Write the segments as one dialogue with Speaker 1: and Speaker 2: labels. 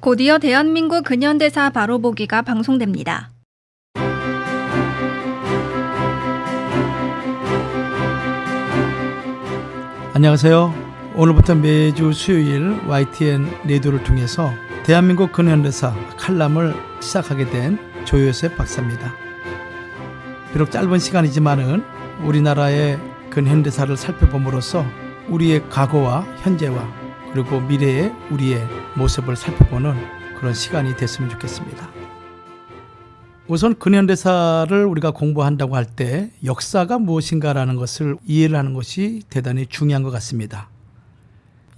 Speaker 1: 곧이어 대한민국 근현대사 바로보기가 방송됩니다.
Speaker 2: 안녕하세요. 오늘부터 매주 수요일 YTN 라디오를 통해서 대한민국 근현대사 칼럼을 시작하게 된 조효셉 박사입니다. 비록 짧은 시간이지만은 우리나라의 근현대사를 살펴봄으로써 우리의 과거와 현재와 그리고 미래의 우리의 모습을 살펴보는 그런 시간이 됐으면 좋겠습니다. 우선 근현대사를 우리가 공부한다고 할 때 역사가 무엇인가라는 것을 이해를 하는 것이 대단히 중요한 것 같습니다.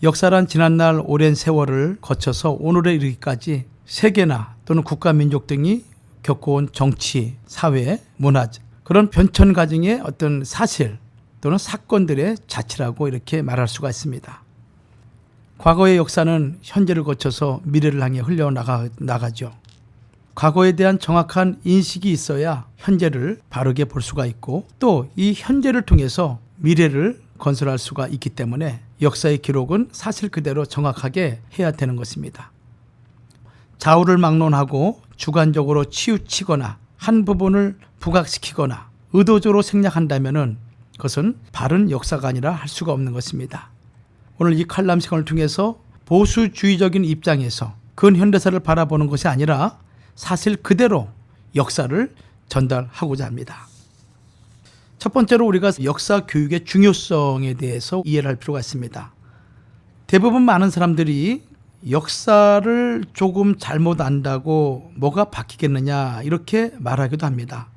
Speaker 2: 역사란 지난날 오랜 세월을 거쳐서 오늘에 이르기까지 세계나 또는 국가 민족 등이 겪어온 정치, 사회, 문화 그런 변천 과정의 어떤 사실 또는 사건들의 자치라고 이렇게 말할 수가 있습니다. 과거의 역사는 현재를 거쳐서 미래를 향해 흘러나가죠. 과거에 대한 정확한 인식이 있어야 현재를 바르게 볼 수가 있고 또 이 현재를 통해서 미래를 건설할 수가 있기 때문에 역사의 기록은 사실 그대로 정확하게 해야 되는 것입니다. 좌우를 막론하고 주관적으로 치우치거나 한 부분을 부각시키거나 의도적으로 생략한다면 그것은 바른 역사가 아니라 할 수가 없는 것입니다. 오늘 이 칼럼 시간을 통해서 보수주의적인 입장에서 근현대사를 바라보는 것이 아니라 사실 그대로 역사를 전달하고자 합니다. 첫 번째로 우리가 역사 교육의 중요성에 대해서 이해를 할 필요가 있습니다. 대부분 많은 사람들이 역사를 조금 잘못 안다고 뭐가 바뀌겠느냐 이렇게 말하기도 합니다.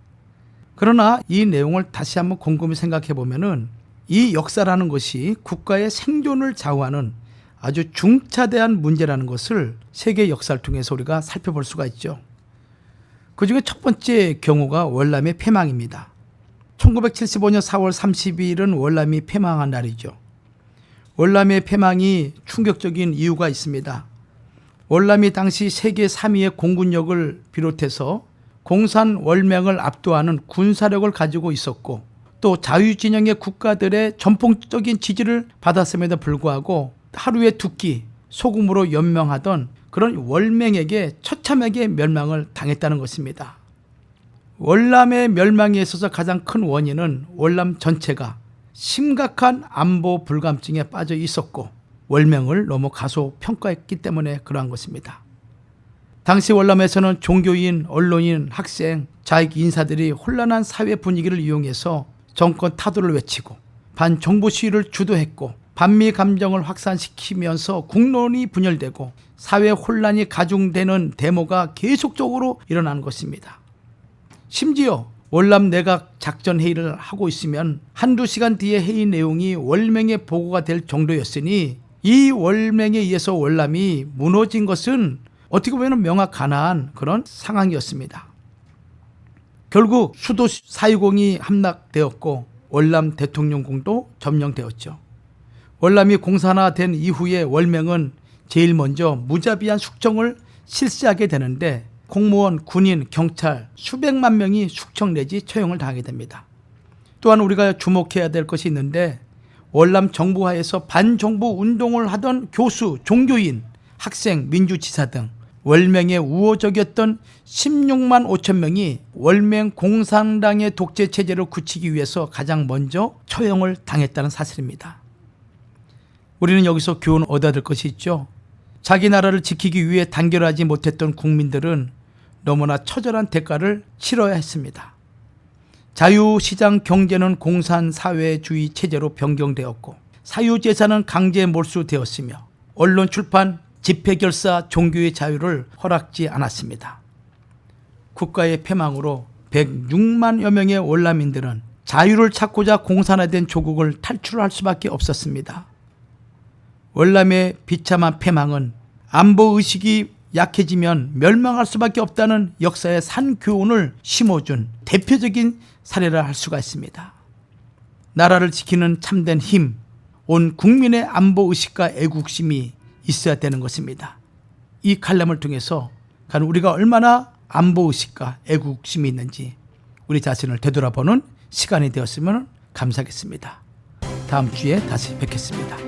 Speaker 2: 그러나 이 내용을 다시 한번 곰곰이 생각해 보면은 이 역사라는 것이 국가의 생존을 좌우하는 아주 중차대한 문제라는 것을 세계 역사를 통해서 우리가 살펴볼 수가 있죠. 그 중에 첫 번째 경우가 월남의 폐망입니다. 1975년 4월 30일은 월남이 폐망한 날이죠. 월남의 폐망이 충격적인 이유가 있습니다. 월남이 당시 세계 3위의 공군력을 비롯해서 공산 월맹을 압도하는 군사력을 가지고 있었고 또 자유진영의 국가들의 전폭적인 지지를 받았음에도 불구하고 하루에 두 끼 소금으로 연명하던 그런 월맹에게 처참하게 멸망을 당했다는 것입니다. 월남의 멸망에 있어서 가장 큰 원인은 월남 전체가 심각한 안보 불감증에 빠져 있었고 월맹을 너무 가소평가했기 때문에 그러한 것입니다. 당시 월남에서는 종교인, 언론인, 학생, 자익 인사들이 혼란한 사회 분위기를 이용해서 정권 타도를 외치고 반정부 시위를 주도했고 반미 감정을 확산시키면서 국론이 분열되고 사회 혼란이 가중되는 데모가 계속적으로 일어난 것입니다. 심지어 월남 내각 작전 회의를 하고 있으면 한두 시간 뒤에 회의 내용이 월맹에 보고가 될 정도였으니 이 월맹에 의해서 월남이 무너진 것은 어떻게 보면 명확한 그런 상황이었습니다. 결국 수도 4.20이 함락되었고 월남 대통령궁도 점령되었죠. 월남이 공산화된 이후에 월맹은 제일 먼저 무자비한 숙청을 실시하게 되는데 공무원, 군인, 경찰 수백만 명이 숙청 내지 처형을 당하게 됩니다. 또한 우리가 주목해야 될 것이 있는데 월남 정부하에서 반정부 운동을 하던 교수, 종교인, 학생, 민주지사 등 월맹에 우호적이었던 16만 5천 명이 월맹 공산당의 독재 체제를 굳히기 위해서 가장 먼저 처형을 당했다는 사실입니다. 우리는 여기서 교훈을 얻어야 될 것이 있죠. 자기 나라를 지키기 위해 단결하지 못했던 국민들은 너무나 처절한 대가를 치러야 했습니다. 자유시장 경제는 공산사회주의 체제로 변경되었고 사유재산은 강제 몰수되었으며 언론 출판 집회결사 종교의 자유를 허락지 않았습니다. 국가의 폐망으로 106만여 명의 월남인들은 자유를 찾고자 공산화된 조국을 탈출할 수밖에 없었습니다. 월남의 비참한 폐망은 안보의식이 약해지면 멸망할 수밖에 없다는 역사의 산교훈을 심어준 대표적인 사례라 할 수가 있습니다. 나라를 지키는 참된 힘, 온 국민의 안보의식과 애국심이 있어야 되는 것입니다. 이 칼럼을 통해서 우리가 얼마나 안보의식과 애국심이 있는지 우리 자신을 되돌아보는 시간이 되었으면 감사하겠습니다. 다음 주에 다시 뵙겠습니다.